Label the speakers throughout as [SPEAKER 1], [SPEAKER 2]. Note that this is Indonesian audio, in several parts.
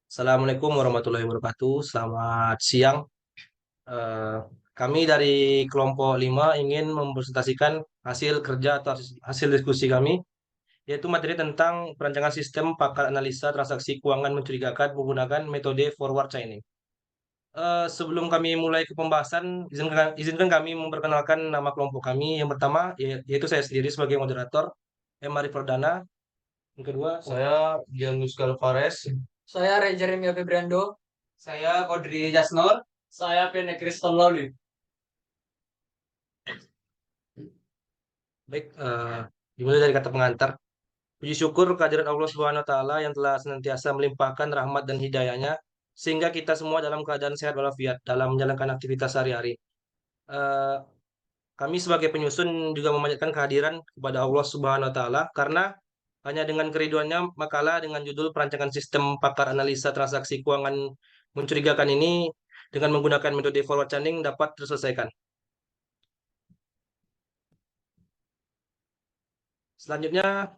[SPEAKER 1] Assalamualaikum warahmatullahi wabarakatuh. Selamat siang. Eh, Kami dari kelompok 5 ingin mempresentasikan hasil kerja atau hasil diskusi kami, yaitu materi tentang perancangan sistem pakar analisa transaksi keuangan mencurigakan menggunakan metode forward chaining. Sebelum kami mulai ke pembahasan, izinkan kami memperkenalkan nama kelompok kami. Yang pertama, yaitu saya sendiri sebagai moderator, M. Arif Perdana. Yang kedua, saya Gianluca Alvarez.
[SPEAKER 2] Saya Jeremia Febriando.
[SPEAKER 1] Saya Kodri Jasnor.
[SPEAKER 2] Saya Pene Kristen Lawli.
[SPEAKER 1] Baik, dimulai dari kata pengantar. Puji syukur kehadirat Allah Subhanahu wa taala yang telah senantiasa melimpahkan rahmat dan hidayahnya sehingga kita semua dalam keadaan sehat walafiat dalam menjalankan aktivitas sehari-hari. Eh, Kami sebagai penyusun juga memanjatkan kehadiran kepada Allah Subhanahu wa taala karena hanya dengan keriduannya makalah dengan judul perancangan sistem pakar analisa transaksi keuangan mencurigakan ini dengan menggunakan metode forward chaining dapat terselesaikan. Selanjutnya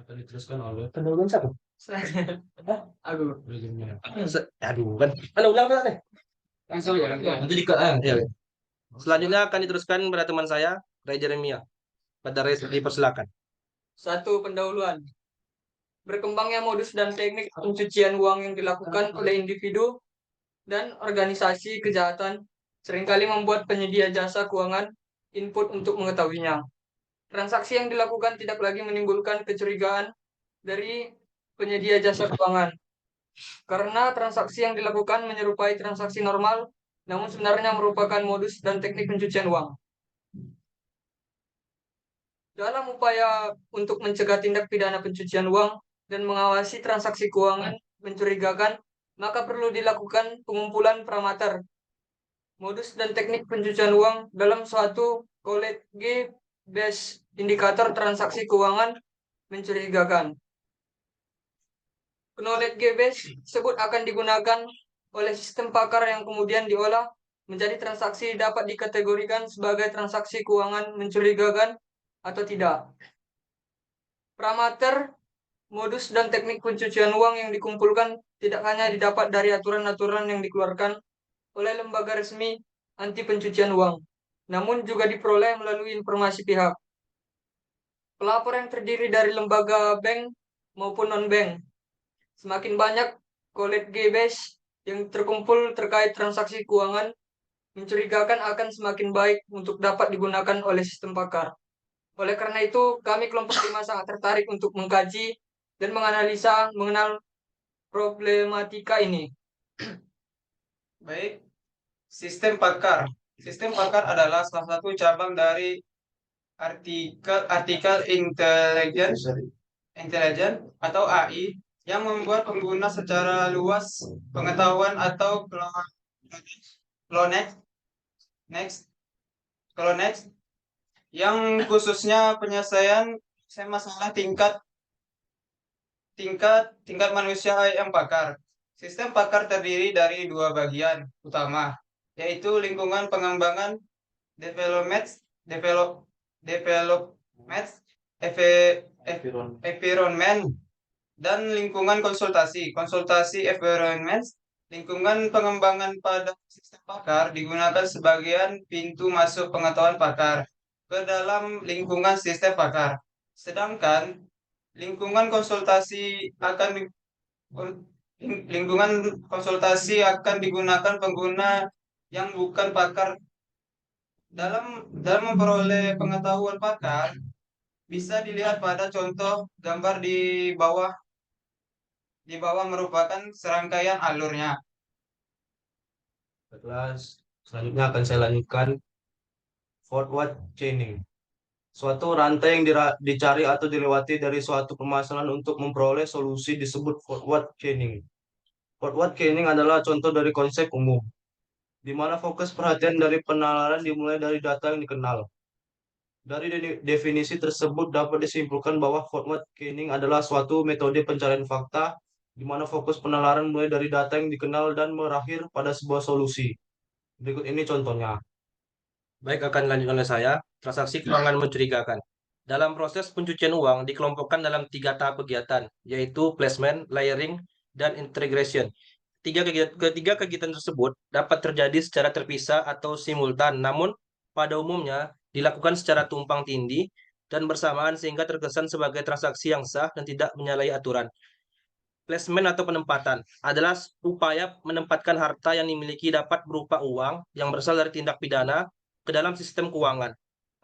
[SPEAKER 1] akan diteruskan oleh pendahuluan siapa?
[SPEAKER 2] Aku.
[SPEAKER 1] Aduh kan. Mana ulang kan?
[SPEAKER 2] Langsung ya.
[SPEAKER 1] Nanti di ya. Selanjutnya akan diteruskan pada teman saya, Ray Jeremia. Pada Ray dipersilakan.
[SPEAKER 2] Satu, pendahuluan. Berkembangnya modus dan teknik pencucian uang yang dilakukan oleh individu dan organisasi kejahatan seringkali membuat penyedia jasa keuangan input untuk mengetahuinya. Transaksi yang dilakukan tidak lagi menimbulkan kecurigaan dari penyedia jasa keuangan, karena transaksi yang dilakukan menyerupai transaksi normal, namun sebenarnya merupakan modus dan teknik pencucian uang. Dalam upaya untuk mencegah tindak pidana pencucian uang dan mengawasi transaksi keuangan mencurigakan, maka perlu dilakukan pengumpulan parameter, modus dan teknik pencucian uang dalam suatu kolektif base indikator transaksi keuangan mencurigakan. Knowledge base tersebut akan digunakan oleh sistem pakar yang kemudian diolah menjadi transaksi dapat dikategorikan sebagai transaksi keuangan mencurigakan atau tidak. Parameter, modus, dan teknik pencucian uang yang dikumpulkan tidak hanya didapat dari aturan-aturan yang dikeluarkan oleh lembaga resmi anti pencucian uang, namun juga diperoleh melalui informasi pihak. Pelapor yang terdiri dari lembaga bank maupun non-bank. Semakin banyak college base yang terkumpul terkait transaksi keuangan mencurigakan akan semakin baik untuk dapat digunakan oleh sistem pakar. Oleh karena itu, kami kelompok 5 sangat tertarik untuk mengkaji dan menganalisa mengenal problematika ini.
[SPEAKER 3] Baik, sistem pakar. Sistem pakar adalah salah satu cabang dari artikel intelligence atau AI yang membuat pengguna secara luas pengetahuan atau clonex next clonex yang khususnya penyelesaian masalah tingkat tingkat tingkat manusia yang pakar. Sistem pakar terdiri dari dua bagian utama, yaitu lingkungan pengembangan development, develop, development, environment, dan lingkungan konsultasi. Konsultasi environment, lingkungan pengembangan pada sistem pakar digunakan sebagian pintu masuk pengetahuan pakar ke dalam lingkungan sistem pakar. Sedangkan lingkungan konsultasi akan lingkungan konsultasi akan digunakan pengguna yang bukan pakar dalam memperoleh pengetahuan pakar. Bisa dilihat pada contoh gambar di bawah merupakan serangkaian alurnya.
[SPEAKER 1] Selanjutnya akan saya lanjutkan forward chaining. Suatu rantai yang dicari atau dilewati dari suatu permasalahan untuk memperoleh solusi disebut forward chaining. Forward chaining adalah contoh dari konsep umum, di mana fokus perhatian dari penalaran dimulai dari data yang dikenal. Dari definisi tersebut dapat disimpulkan bahwa forward chaining adalah suatu metode pencarian fakta, di mana fokus penalaran mulai dari data yang dikenal dan berakhir pada sebuah solusi. Berikut ini contohnya. Baik, akan dilanjutkan oleh saya. Transaksi keuangan mencurigakan.
[SPEAKER 4] Dalam proses pencucian uang dikelompokkan dalam 3 tahap kegiatan, yaitu placement, layering, dan integration. Ketiga kegiatan tersebut dapat terjadi secara terpisah atau simultan, namun pada umumnya dilakukan secara tumpang tindih dan bersamaan sehingga terkesan sebagai transaksi yang sah dan tidak menyalahi aturan. Placement atau penempatan adalah upaya menempatkan harta yang dimiliki dapat berupa uang yang berasal dari tindak pidana ke dalam sistem keuangan.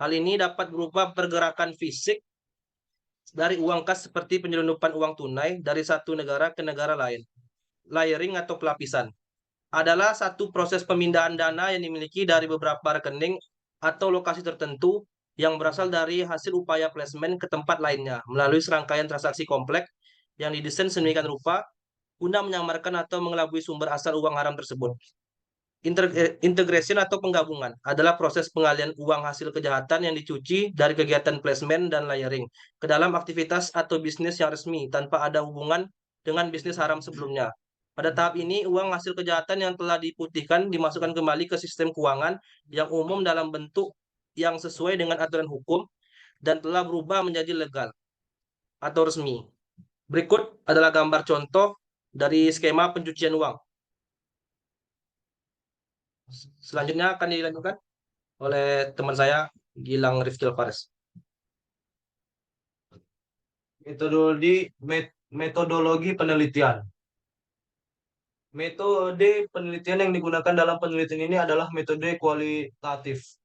[SPEAKER 4] Hal ini dapat berupa pergerakan fisik dari uang kas seperti penyelundupan uang tunai dari satu negara ke negara lain. Layering atau pelapisan adalah satu proses pemindahan dana yang dimiliki dari beberapa rekening atau lokasi tertentu yang berasal dari hasil upaya placement ke tempat lainnya melalui serangkaian transaksi kompleks yang didesain sedemikian rupa guna menyamarkan atau mengelabui sumber asal uang haram tersebut. Integration atau penggabungan adalah proses pengalian uang hasil kejahatan yang dicuci dari kegiatan placement dan layering ke dalam aktivitas atau bisnis yang resmi tanpa ada hubungan dengan bisnis haram sebelumnya. Pada tahap ini, uang hasil kejahatan yang telah diputihkan dimasukkan kembali ke sistem keuangan yang umum dalam bentuk yang sesuai dengan aturan hukum dan telah berubah menjadi legal atau resmi. Berikut adalah gambar contoh dari skema pencucian uang. Selanjutnya akan dilanjutkan oleh teman saya, Gilang Rifkil Fares.
[SPEAKER 1] Metodologi penelitian. Metode penelitian yang digunakan dalam penelitian ini adalah metode kualitatif.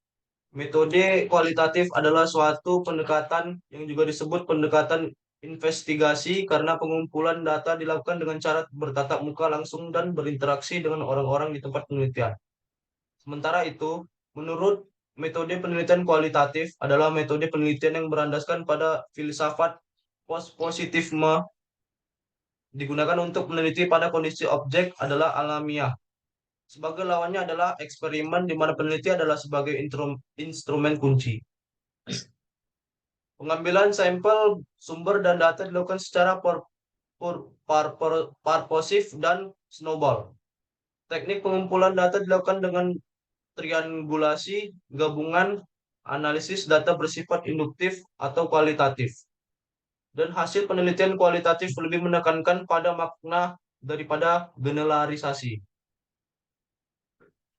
[SPEAKER 1] Metode kualitatif adalah suatu pendekatan yang juga disebut pendekatan investigasi karena pengumpulan data dilakukan dengan cara bertatap muka langsung dan berinteraksi dengan orang-orang di tempat penelitian. Sementara itu, menurut metode penelitian kualitatif adalah metode penelitian yang berlandaskan pada filsafat positivisme digunakan untuk meneliti pada kondisi objek adalah alamiah. Sebagai lawannya adalah eksperimen di mana peneliti adalah sebagai instrumen kunci. Pengambilan sampel sumber dan data dilakukan secara purposif dan snowball. Teknik pengumpulan data dilakukan dengan triangulasi, gabungan, analisis data bersifat induktif atau kualitatif. Dan hasil penelitian kualitatif lebih menekankan pada makna daripada generalisasi.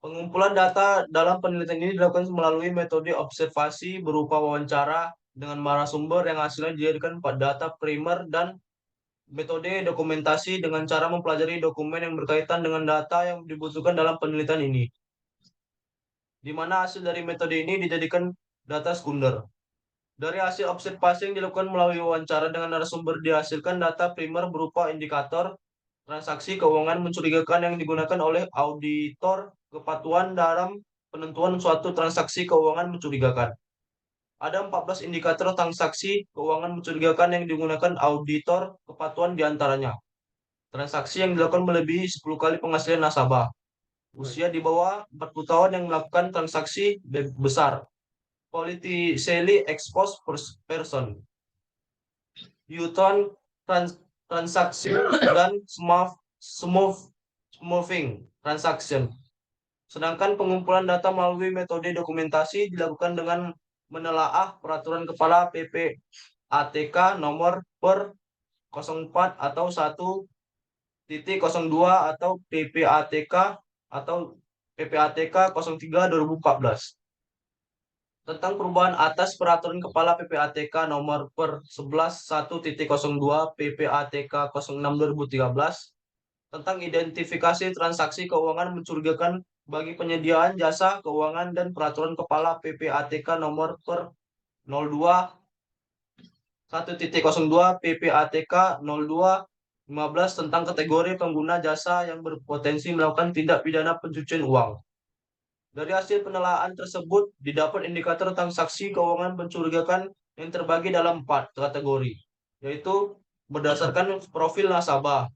[SPEAKER 1] Pengumpulan data dalam penelitian ini dilakukan melalui metode observasi berupa wawancara dengan narasumber yang hasilnya dijadikan data primer dan metode dokumentasi dengan cara mempelajari dokumen yang berkaitan dengan data yang dibutuhkan dalam penelitian ini, di mana hasil dari metode ini dijadikan data sekunder. Dari hasil observasi yang dilakukan melalui wawancara dengan narasumber dihasilkan data primer berupa indikator transaksi keuangan mencurigakan yang digunakan oleh auditor kepatuhan dalam penentuan suatu transaksi keuangan mencurigakan. Ada 14 indikator transaksi keuangan mencurigakan yang digunakan auditor kepatuhan diantaranya. Transaksi yang dilakukan melebihi 10 kali penghasilan nasabah. Usia di bawah 40 tahun yang melakukan transaksi besar. Politically exposed person. U-turn transaksi dan smoothing transaction. Sedangkan pengumpulan data melalui metode dokumentasi dilakukan dengan menelaah peraturan kepala PPATK nomor per 04 atau 1.02 atau PPATK atau PPATK 03 2014 tentang perubahan atas peraturan kepala PPATK nomor per 11 1.02 PPATK 06 2013 tentang identifikasi transaksi keuangan mencurigakan bagi penyediaan jasa keuangan dan peraturan kepala PPATK nomor per 02 1.02 PPATK 02 15 tentang kategori pengguna jasa yang berpotensi melakukan tindak pidana pencucian uang. Dari hasil penelaahan tersebut, didapat indikator transaksi keuangan mencurigakan yang terbagi dalam 4 kategori, yaitu berdasarkan profil nasabah,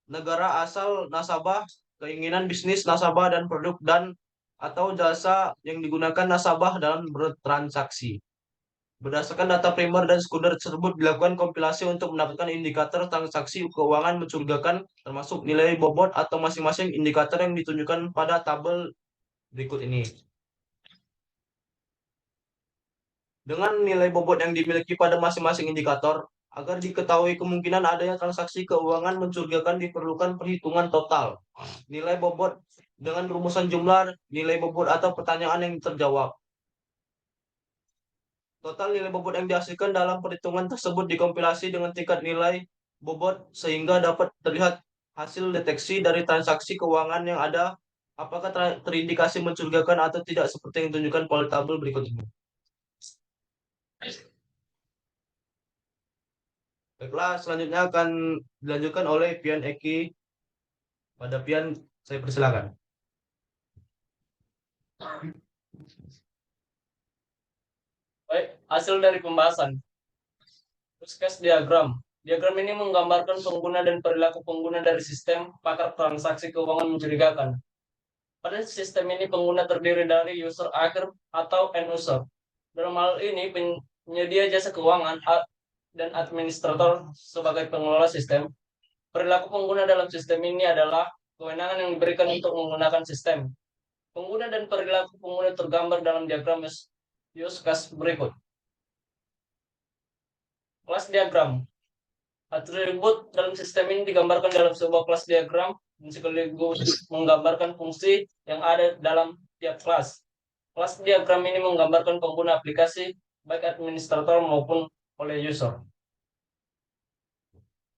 [SPEAKER 1] negara asal nasabah, keinginan bisnis nasabah dan produk dan atau jasa yang digunakan nasabah dalam bertransaksi. Berdasarkan data primer dan sekunder tersebut dilakukan kompilasi untuk mendapatkan indikator transaksi keuangan mencurigakan termasuk nilai bobot atau masing-masing indikator yang ditunjukkan pada tabel berikut ini. dengan nilai bobot yang dimiliki pada masing-masing indikator. Agar diketahui kemungkinan adanya transaksi keuangan mencurigakan diperlukan perhitungan total. Nilai bobot dengan rumusan jumlah nilai bobot atau pertanyaan yang terjawab. Total nilai bobot yang dihasilkan dalam perhitungan tersebut dikompilasi dengan tingkat nilai bobot sehingga dapat terlihat hasil deteksi dari transaksi keuangan yang ada apakah terindikasi mencurigakan atau tidak seperti yang ditunjukkan pada tabel berikut ini. Baiklah, selanjutnya akan dilanjutkan oleh Pian Eki. Pada Pian, saya persilakan.
[SPEAKER 5] Baik, hasil dari pembahasan. Use case diagram. Diagram ini menggambarkan pengguna dan perilaku pengguna dari sistem pakar transaksi keuangan mencurigakan. Pada sistem ini pengguna terdiri dari user akhir atau end user. Dalam hal ini penyedia jasa keuangan dan administrator sebagai pengelola sistem. Perilaku pengguna dalam sistem ini adalah kewenangan yang diberikan untuk menggunakan sistem. Pengguna dan perilaku pengguna tergambar dalam diagram use case berikut. Kelas diagram. Atribut dalam sistem ini digambarkan dalam sebuah kelas diagram dan sekaligus menggambarkan fungsi yang ada dalam tiap kelas. Kelas diagram ini menggambarkan pengguna aplikasi, baik administrator maupun oleh user.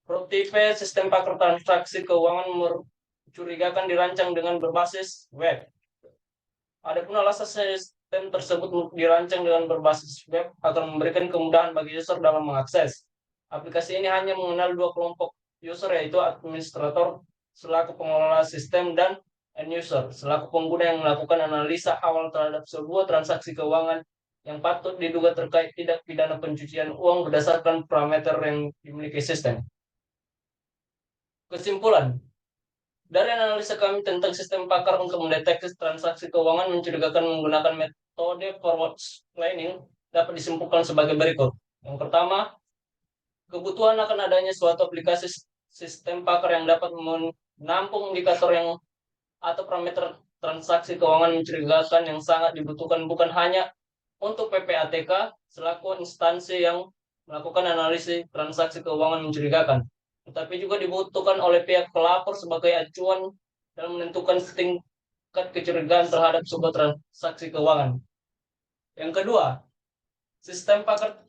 [SPEAKER 5] Produktif sistem pakar transaksi keuangan mencurigakan dirancang dengan berbasis web. Adapun alasan sistem tersebut dirancang dengan berbasis web akan memberikan kemudahan bagi user dalam mengakses. Aplikasi ini hanya mengenal dua kelompok user, yaitu administrator selaku pengelola sistem dan end user selaku pengguna yang melakukan analisa awal terhadap sebuah transaksi keuangan yang patut diduga terkait tindak pidana pencucian uang berdasarkan parameter yang dimiliki sistem. Kesimpulan, dari analisa kami tentang sistem pakar untuk mendeteksi transaksi keuangan mencurigakan menggunakan metode forward planning dapat disimpulkan sebagai berikut. Yang pertama, kebutuhan akan adanya suatu aplikasi sistem pakar yang dapat menampung indikator yang atau parameter transaksi keuangan mencurigakan yang sangat dibutuhkan bukan hanya untuk PPATK selaku instansi yang melakukan analisis transaksi keuangan mencurigakan, tetapi juga dibutuhkan oleh pihak pelapor sebagai acuan dalam menentukan tingkat kecurigaan terhadap sebuah transaksi keuangan. Yang kedua, sistem pakar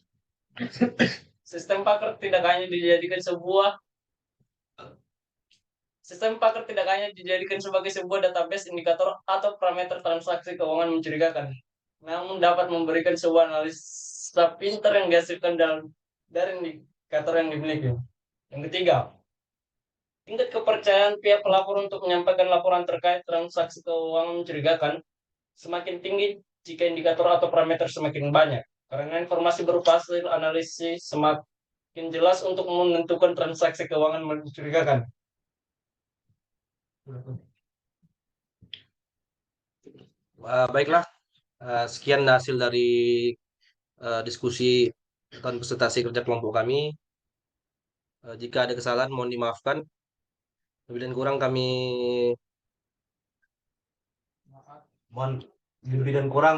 [SPEAKER 5] tidak hanya dijadikan sebagai sebuah database indikator atau parameter transaksi keuangan mencurigakan, namun dapat memberikan sebuah analisa pintar yang dihasilkan dari indikator yang dimiliki. Yang ketiga, tingkat kepercayaan pihak pelapor untuk menyampaikan laporan terkait transaksi keuangan mencurigakan semakin tinggi jika indikator atau parameter semakin banyak, karena informasi berupa hasil analisis semakin jelas untuk menentukan transaksi keuangan mencurigakan.
[SPEAKER 4] Baiklah, sekian hasil dari diskusi dan presentasi kerja kelompok kami. Jika ada kesalahan mohon dimaafkan. Lebih dan kurang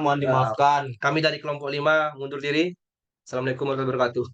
[SPEAKER 1] mohon dimaafkan.
[SPEAKER 4] kami dari kelompok 5 mundur diri. Assalamualaikum warahmatullahi wabarakatuh.